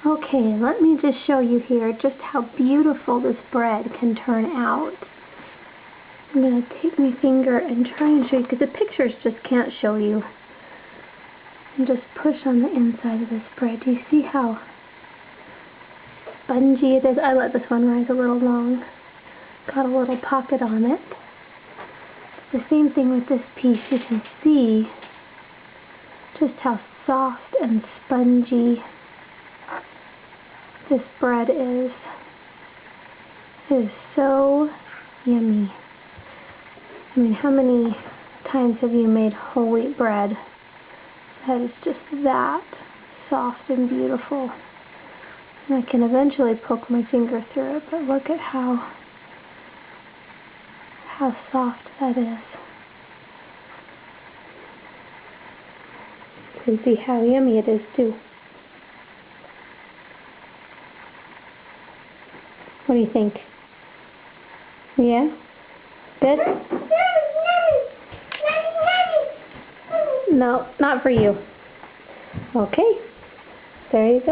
Okay, let me just show you here just how beautiful this bread can turn out. I'm going to take my finger and try and show you, because the pictures just can't show you. And just push on the inside of this bread. Do you see how spongy it is? I let this one rise a little long. Got a little pocket on it. The same thing with this piece. You can see just how soft and spongy this bread is. It is so yummy. I mean, how many times have you made whole wheat bread that is just that soft and beautiful? And I can eventually poke my finger through it, but look at how soft that is. You can see how yummy it is too. What do you think? Yeah? Good? No, not for you. Okay. There you go.